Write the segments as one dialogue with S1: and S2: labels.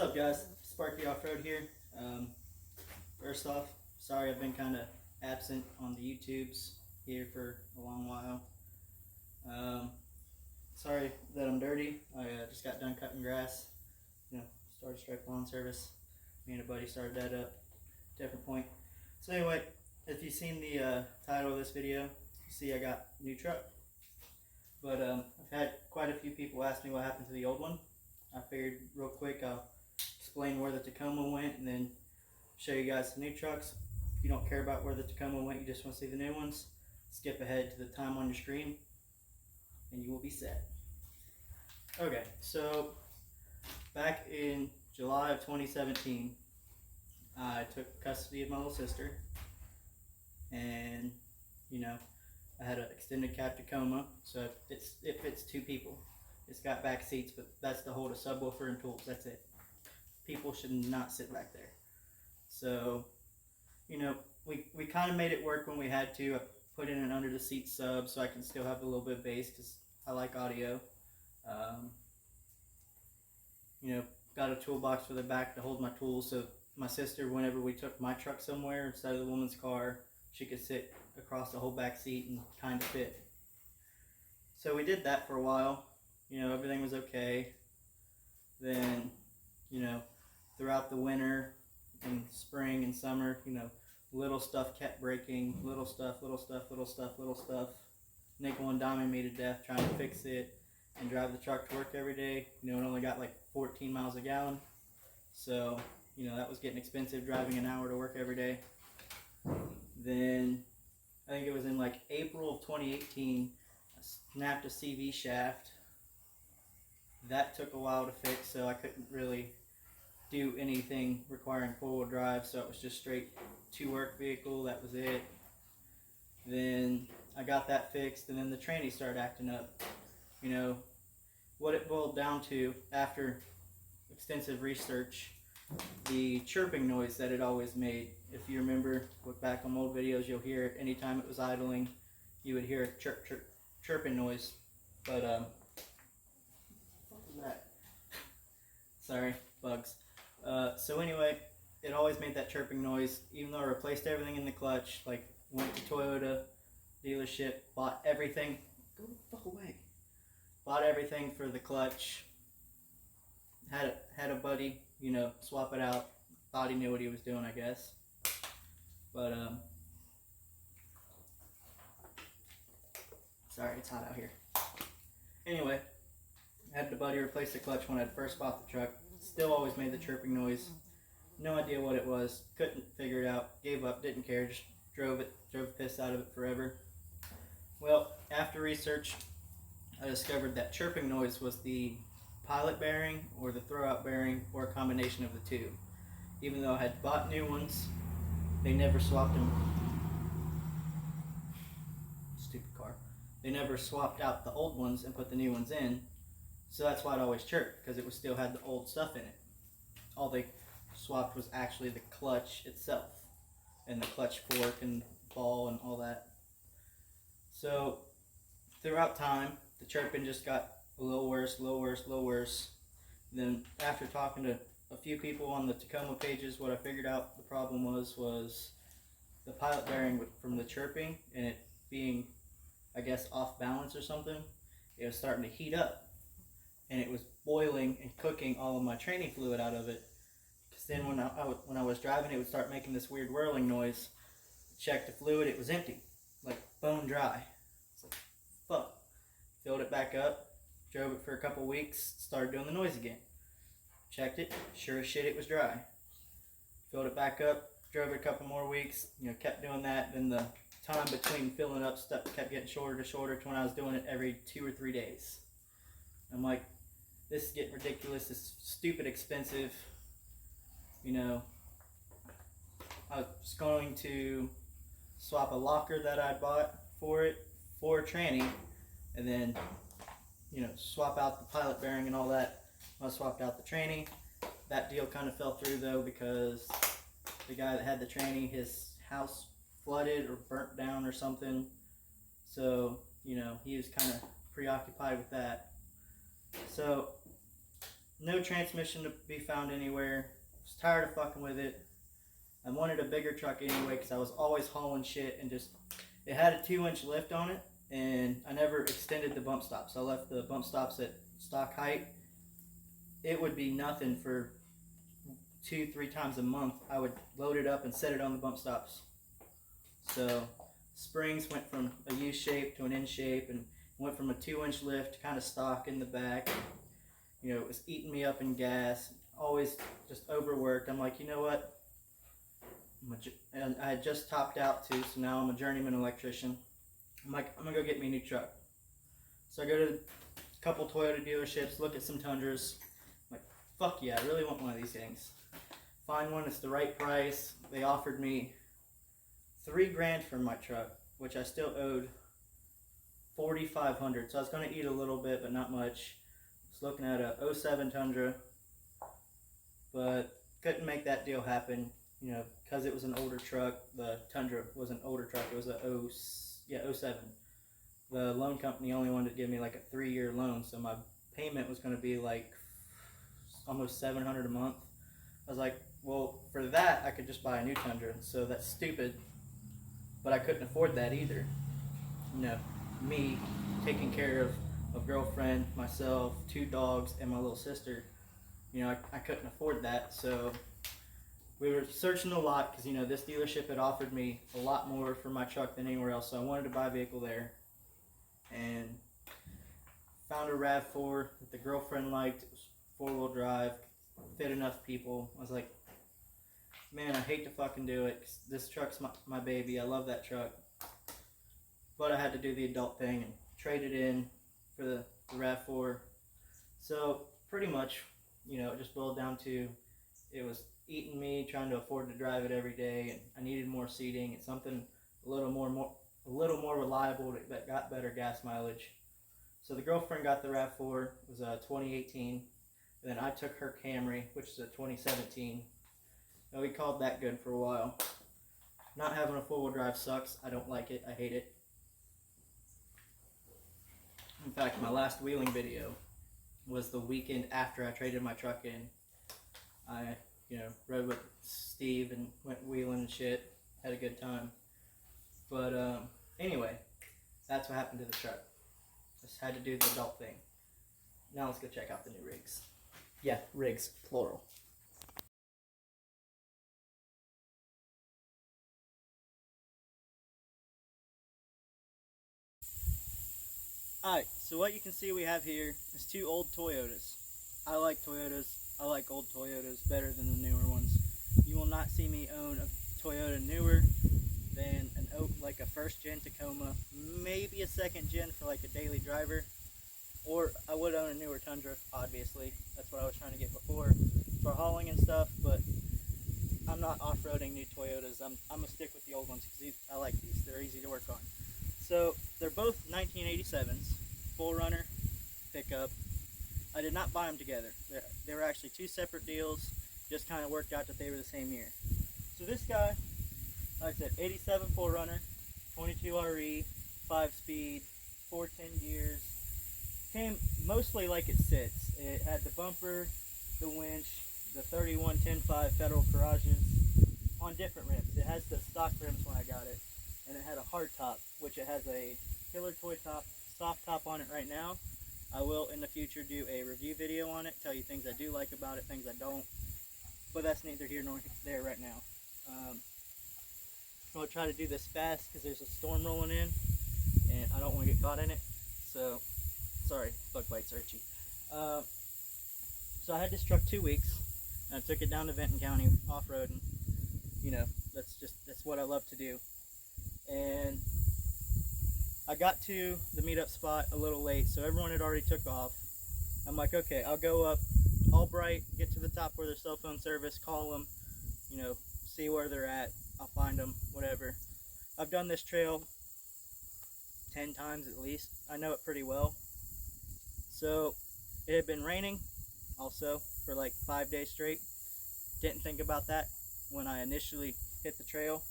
S1: What's up, guys? Sparky Off-Road here. First off, sorry I've been kind of absent on the YouTubes here for a long while. Sorry that I'm dirty. I just got done cutting grass. Started stripe lawn service. Me and a buddy started that up. Different point. So anyway, if you've seen the title of this video, you see I got a new truck. But I've had quite a few people ask me what happened to the old one. I figured real quick I'll explain where the Tacoma went and then show you guys the new trucks. If you don't care about where the Tacoma went, you just want to see the new ones, skip ahead to the time on your screen and you will be set. Okay, so back in July of 2017, I took custody of my little sister, and I had an extended cab Tacoma, so it fits two people. It's got back seats, but that's to hold a subwoofer and tools. That's it. People should not sit back there. So, we kind of made it work when we had to. I put in an under the seat sub so I can still have a little bit of bass because I like audio. Got a toolbox for the back to hold my tools, so my sister, whenever we took my truck somewhere instead of the woman's car, she could sit across the whole back seat and kind of fit. So we did that for a while. Everything was okay. Then, throughout the winter and spring and summer, little stuff kept breaking. Little stuff. Nickel and diming me to death trying to fix it and drive the truck to work every day. It only got like 14 miles a gallon. So, that was getting expensive, driving an hour to work every day. Then, I think it was in like April of 2018, I snapped a CV shaft. That took a while to fix, so I couldn't really do anything requiring four-wheel drive, so it was just straight to work vehicle. That was it. Then I got that fixed, and then the tranny started acting up. What it boiled down to after extensive research, the chirping noise that it always made. If you remember, look back on old videos, you'll hear it anytime it was idling. You would hear a chirping noise. But what was that? Sorry, bugs. So anyway, it always made that chirping noise, even though I replaced everything in the clutch. Like, went to Toyota dealership, bought everything. Go the fuck away. Bought everything for the clutch. Had a buddy, swap it out. Thought he knew what he was doing, I guess. But sorry, it's hot out here. Anyway, had the buddy replace the clutch when I first bought the truck. Still always made the chirping noise. No idea what it was. Couldn't figure it out. Gave up. Didn't care. Just drove the piss out of it forever. Well, after research, I discovered that chirping noise was the pilot bearing or the throwout bearing, or a combination of the two. Even though I had bought new ones, they never swapped them. Stupid car. They never swapped out the old ones and put the new ones in. So that's why it always chirped, because it still had the old stuff in it. All they swapped was actually the clutch itself, and the clutch fork and ball and all that. So throughout time, the chirping just got a little worse. Then after talking to a few people on the Tacoma pages, what I figured out the problem was the pilot bearing from the chirping and it being, I guess, off balance or something. It was starting to heat up, and it was boiling and cooking all of my training fluid out of it. Because then when I was driving, it would start making this weird whirling noise. Checked the fluid, it was empty, like bone dry. It's like, fuck. Filled it back up, drove it for a couple weeks, started doing the noise again. Checked it, sure as shit it was dry. Filled it back up, drove it a couple more weeks, kept doing that. Then the time between filling up stuff kept getting shorter to when I was doing it every 2 or 3 days. I'm like, this is getting ridiculous, this is stupid expensive. I was going to swap a locker that I bought for it for a tranny, and then swap out the pilot bearing and all that. I swapped out the tranny. That deal kind of fell through though, because the guy that had the tranny, his house flooded or burnt down or something. So, he was kind of preoccupied with that. So No transmission to be found anywhere. Was tired of fucking with it. I wanted a bigger truck anyway because I was always hauling shit, and just it had a 2-inch lift on it, and I never extended the bump stops. I left the bump stops at stock height. It would be nothing for 2-3 times a month. I would load it up and set it on the bump stops. So springs went from a U shape to an N shape, and went from a 2-inch lift to kind of stock in the back. You know, it was eating me up in gas. Always just overworked. I'm like, you know what? And I had just topped out too, so now I'm a journeyman electrician. I'm like, I'm gonna go get me a new truck. So I go to a couple Toyota dealerships, look at some Tundras. I'm like, fuck yeah, I really want one of these things. Find one that's the right price. They offered me $3,000 for my truck, which I still owed $4,500. So I was gonna eat a little bit, but not much. I was looking at a 07 Tundra, but couldn't make that deal happen. You know, because it was an older truck. The Tundra was an older truck. It was a 07. The loan company only wanted to give me like a 3-year loan, so my payment was going to be like almost $700 a month. I was like, well, for that I could just buy a new Tundra. So that's stupid, but I couldn't afford that either. You know, me taking care of a girlfriend, myself, 2 dogs, and my little sister. You know, I couldn't afford that, so we were searching a lot because, you know, this dealership had offered me a lot more for my truck than anywhere else, so I wanted to buy a vehicle there. And found a RAV4 that the girlfriend liked. It was 4-wheel drive, fit enough people. I was like, man, I hate to fucking do it because this truck's my baby. I love that truck. But I had to do the adult thing and trade it in for the RAV4. So pretty much, you know, it just boiled down to it was eating me, trying to afford to drive it every day, and I needed more seating and something a little more reliable that got better gas mileage. So the girlfriend got the RAV4. It was a 2018, and then I took her Camry, which is a 2017. And we called that good for a while. Not having a 4-wheel drive sucks. I don't like it. I hate it. In fact, my last wheeling video was the weekend after I traded my truck in. I, you know, rode with Steve and went wheeling and shit. Had a good time. But anyway, that's what happened to the truck. Just had to do the adult thing. Now let's go check out the new rigs. Yeah, rigs, plural. Alright, so what you can see we have here is 2 old Toyotas. I like Toyotas. I like old Toyotas better than the newer ones. You will not see me own a Toyota newer than like a 1st gen Tacoma, maybe a 2nd gen for like a daily driver. Or I would own a newer Tundra, obviously. That's what I was trying to get before for hauling and stuff, but I'm not off-roading new Toyotas. I'm gonna stick with the old ones because I like these. They're easy to work on. So they're both 1987s, 4Runner pickup. I did not buy them together. They were actually 2 separate deals. Just kind of worked out that they were the same year. So this guy, like I said, 87 4Runner, 22 RE, 5-speed, 410 gears. Came mostly like it sits. It had the bumper, the winch, the 31-10-5 Federal garages on different rims. It has the stock rims when I got it, and it had a hard top, which it has a killer toy top, soft top on it right now. I will in the future do a review video on it, tell you things I do like about it, things I don't, but that's neither here nor there right now. I'm going to try to do this fast because there's a storm rolling in, and I don't want to get caught in it, so sorry, bug bites are itchy. So I had this truck 2 weeks, and I took it down to Benton County off-roading. You know, that's what I love to do. And I got to the meetup spot a little late, so everyone had already took off. I'm like, okay, I'll go up all bright, get to the top where there's cell phone service, call them, you know, see where they're at. I'll find them, whatever. I've done this trail 10 times at least. I know it pretty well. So it had been raining also for like 5 days straight. Didn't think about that when I initially hit the trail.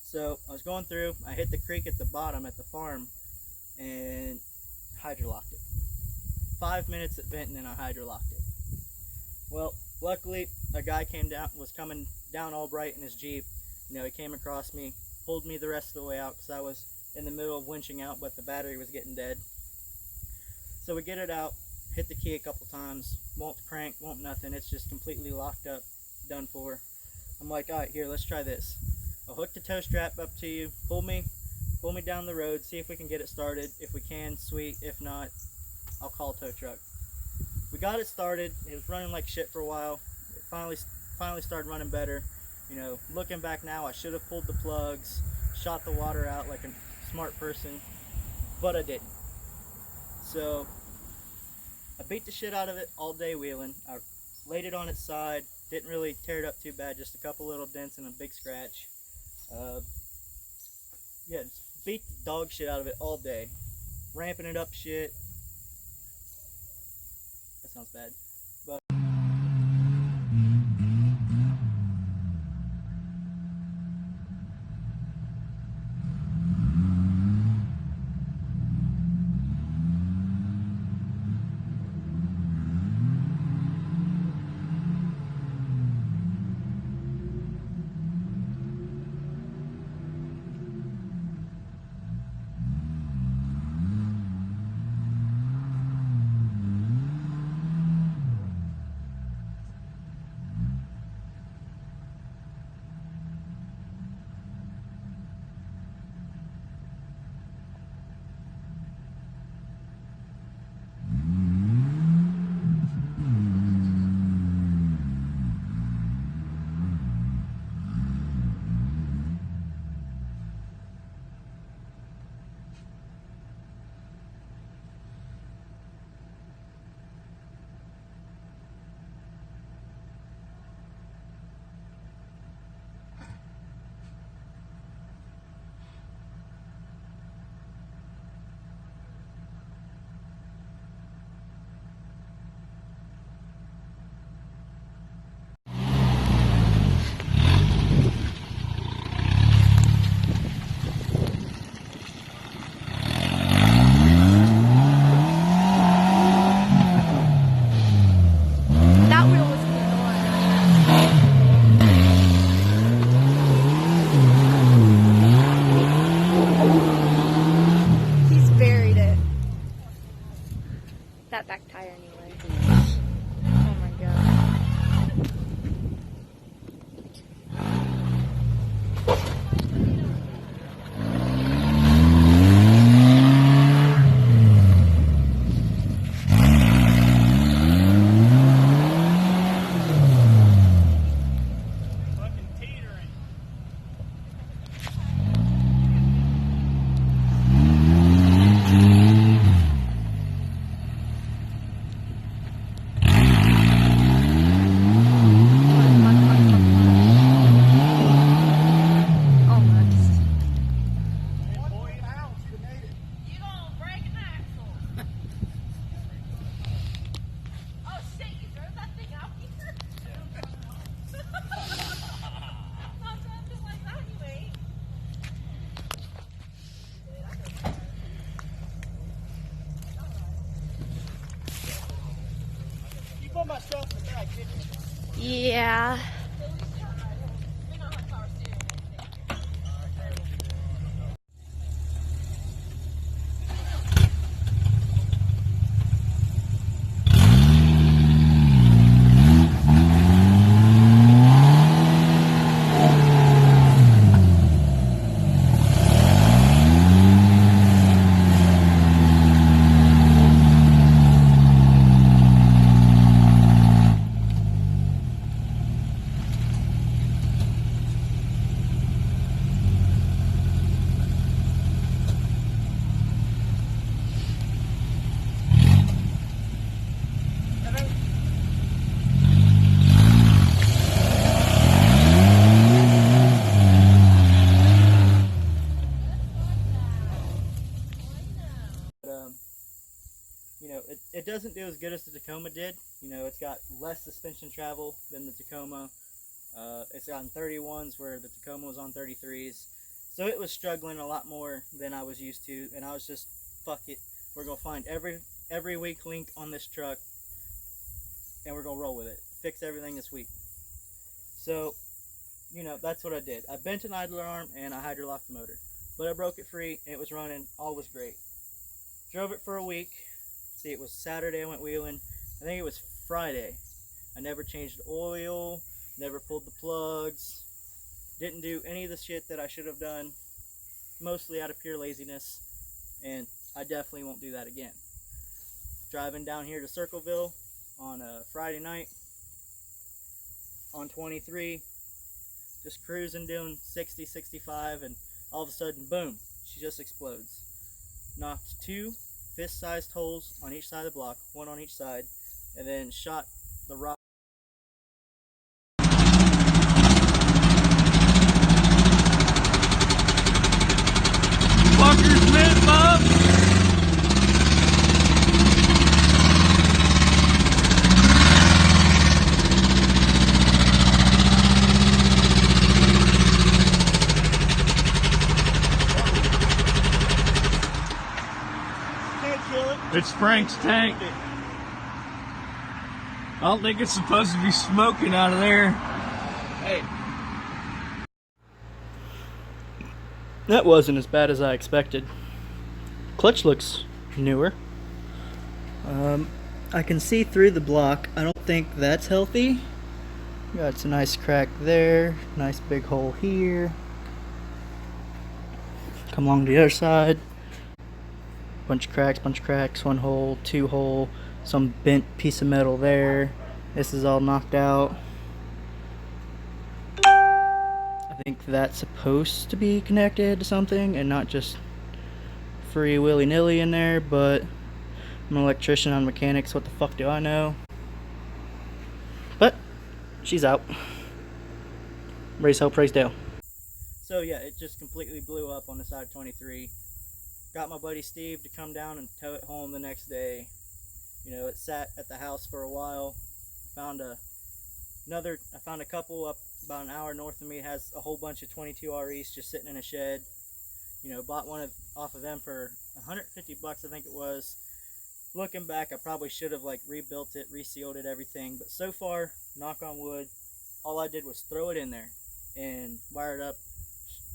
S1: So I was going through, I hit the creek at the bottom at the farm and hydrolocked it. 5 minutes at Benton and I hydrolocked it. Well, luckily a guy was coming down all bright in his Jeep. You know, he came across me, pulled me the rest of the way out because I was in the middle of winching out, but the battery was getting dead. So we get it out, hit the key a couple times, won't crank, won't nothing. It's just completely locked up, done for. I'm like, all right, here, let's try this. I'll hook the tow strap up to you, pull me down the road, see if we can get it started. If we can, sweet. If not, I'll call a tow truck. We got it started. It was running like shit for a while. It finally started running better. You know, looking back now, I should have pulled the plugs, shot the water out like a smart person, but I didn't. So I beat the shit out of it all day wheeling. I laid it on its side, didn't really tear it up too bad, just a couple little dents and a big scratch. Yeah, just beat the dog shit out of it all day, ramping it up shit. That sounds bad. But
S2: that wheel was annoying. He's buried it. That back tire anyway. Oh my god.
S1: my stuff in the back, didn't you?
S2: Yeah.
S1: You know, it doesn't do as good as the Tacoma did. You know, it's got less suspension travel than the Tacoma. It's on 31s where the Tacoma was on 33s. So it was struggling a lot more than I was used to, and I was just, fuck it. We're going to find every weak link on this truck, and we're going to roll with it. fix everything this week. So, you know, that's what I did. I bent an idler arm and I hydrolocked the motor. But I broke it free and it was running. All was great. Drove it for a week. See, it was Saturday I went wheeling. I think it was Friday. I never changed oil, never pulled the plugs, didn't do any of the shit that I should have done, mostly out of pure laziness, and I definitely won't do that again. Driving down here to Circleville on a Friday night on 23, just cruising doing 60, 65, and all of a sudden, boom, she just explodes. Knocked 2 fist-sized holes on each side of the block, 1 on each side, and then shot the rock.
S3: Fuckers meant, Bob.
S1: Can't kill it.
S3: It's Frank's tank. I don't think it's supposed to be smoking out of there.
S1: Hey. That wasn't as bad as I expected. Clutch looks newer. I can see through the block. I don't think that's healthy. Got a nice crack there. Nice big hole here. Come along the other side. Bunch of cracks, 1 hole, 2 hole, some bent piece of metal there. This is all knocked out. I think that's supposed to be connected to something and not just free willy-nilly in there, but I'm an electrician on mechanics, what the fuck do I know? But she's out. Raise hell, praise Dale. So yeah, it just completely blew up on the side of 23. Got my buddy Steve to come down and tow it home the next day. You know, it sat at the house for a while. I found a couple up about an hour north of me. It has a whole bunch of 22 REs just sitting in a shed. You know, bought one off of them for 150 bucks, I think it was. Looking back, I probably should have like rebuilt it, resealed it, everything. But so far, knock on wood, all I did was throw it in there and wire it up,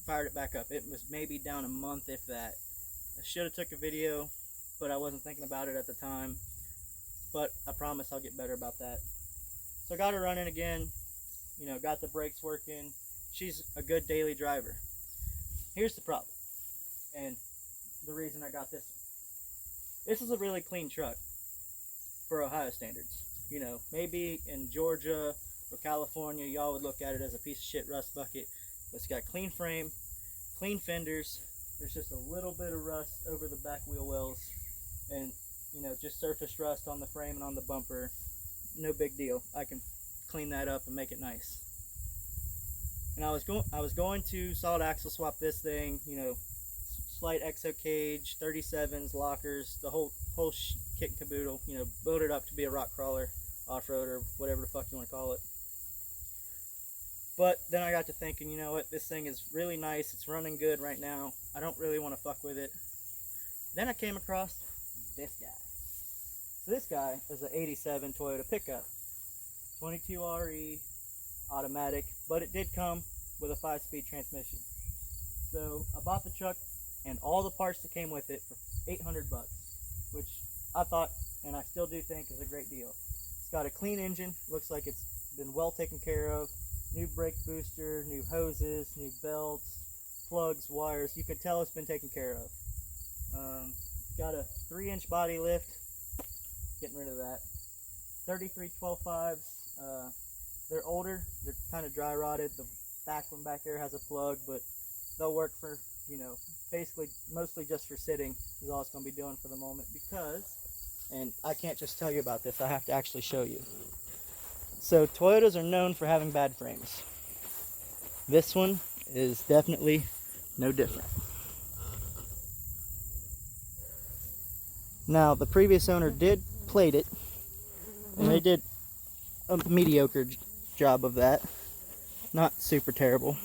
S1: fired it back up. It was maybe down a month, if that. I should have took a video, but I wasn't thinking about it at the time. But I promise I'll get better about that. So I got her running again. You know, got the brakes working. She's a good daily driver. Here's the problem, and the reason I got this one. This is a really clean truck for Ohio standards. You know, maybe in Georgia or California, y'all would look at it as a piece of shit rust bucket. But it's got clean frame, clean fenders. There's just a little bit of rust over the back wheel wells, and you know, just surface rust on the frame and on the bumper. No big deal. I can clean that up and make it nice. And I was going to solid axle swap this thing. You know, slight exo cage, 37s, lockers, the whole kit and caboodle. You know, build it up to be a rock crawler, off-roader, whatever the fuck you want to call it. But then I got to thinking, you know what, this thing is really nice. It's running good right now. I don't really want to fuck with it. Then I came across this guy. So this guy is an 87 Toyota pickup. 22 RE, automatic, but it did come with a 5-speed transmission. So I bought the truck and all the parts that came with it for 800 bucks, which I thought, and I still do think, is a great deal. It's got a clean engine, looks like it's been well taken care of. New brake booster, new hoses, new belts, plugs, wires. You can tell it's been taken care of. It's got a 3-inch body lift. Getting rid of that. 33 12.5s. They're older. They're kind of dry rotted. The back one back there has a plug, but they'll work for, you know, basically mostly just for sitting is all it's going to be doing for the moment, because, and I can't just tell you about this, I have to actually show you. So Toyotas are known for having bad frames. This one is definitely no different. Now, the previous owner did plate it, and they did a mediocre job of that. Not super terrible.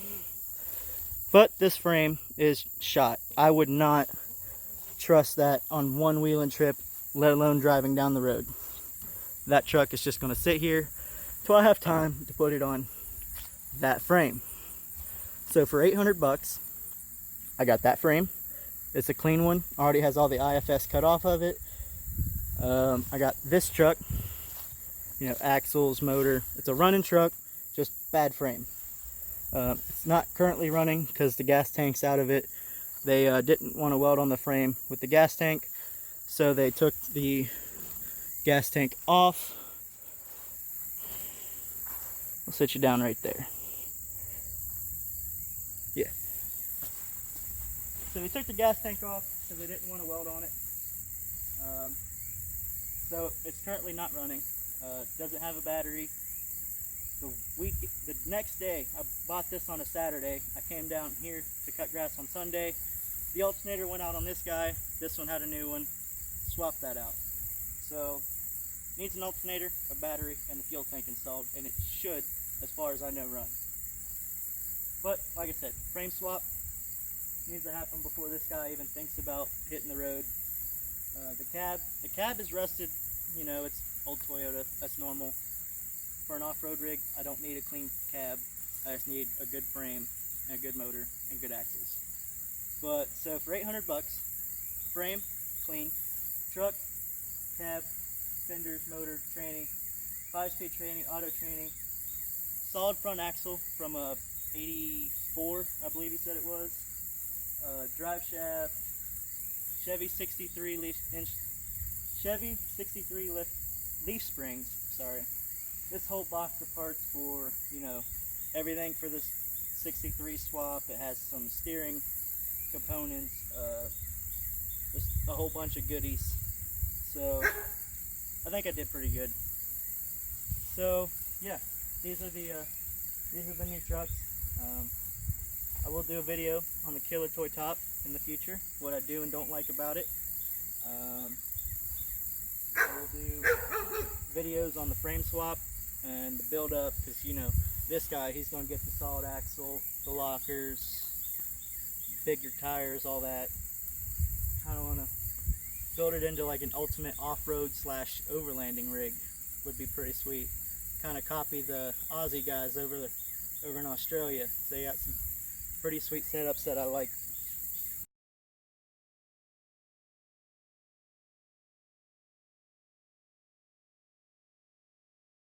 S1: But this frame is shot. I would not trust that on one wheeling trip, let alone driving down the road. That truck is just going to sit here till I have time to put it on that frame. So for 800 bucks, I got that frame. It's a clean one, already has all the IFS cut off of it. I got this truck, you know, axles, motor. It's a running truck, just bad frame. It's not currently running because the gas tank's out of it. They didn't want to weld on the frame with the gas tank, so they took the gas tank off. I'll sit you down right there. Yeah. So they took the gas tank off because they didn't want to weld on it. So it's currently not running. Doesn't have a battery. The next day, I bought this on a Saturday. I came down here to cut grass on Sunday. The alternator went out on this guy. This one had a new one. Swapped that out. So needs an alternator, a battery, and the fuel tank installed, and it should, as far as I know, run. But like I said, frame swap needs to happen before this guy even thinks about hitting the road. The cab is rusted. You know, it's old Toyota. That's normal. For an off-road rig, I don't need a clean cab. I just need a good frame, and a good motor, and good axles. But so for 800 bucks, frame clean, truck, cab, fenders, motor, tranny, 5-speed tranny, auto tranny, solid front axle from a 84, I believe he said it was. Drive shaft, Chevy 63 leaf springs. Sorry. This whole box of parts for, you know, everything for this 63 swap. It has some steering components, just a whole bunch of goodies. So I think I did pretty good. So yeah, these are the new trucks. I will do a video on the Killer Toy Top in the future, what I do and don't like about it. I will do videos on the frame swap and the build up, because you know, this guy, he's going to get the solid axle, the lockers, bigger tires, all that. Kind of want to build it into like an ultimate off-road / overlanding rig. Would be pretty sweet. Kind of copy the Aussie guys over in Australia. They got some pretty sweet setups that I like.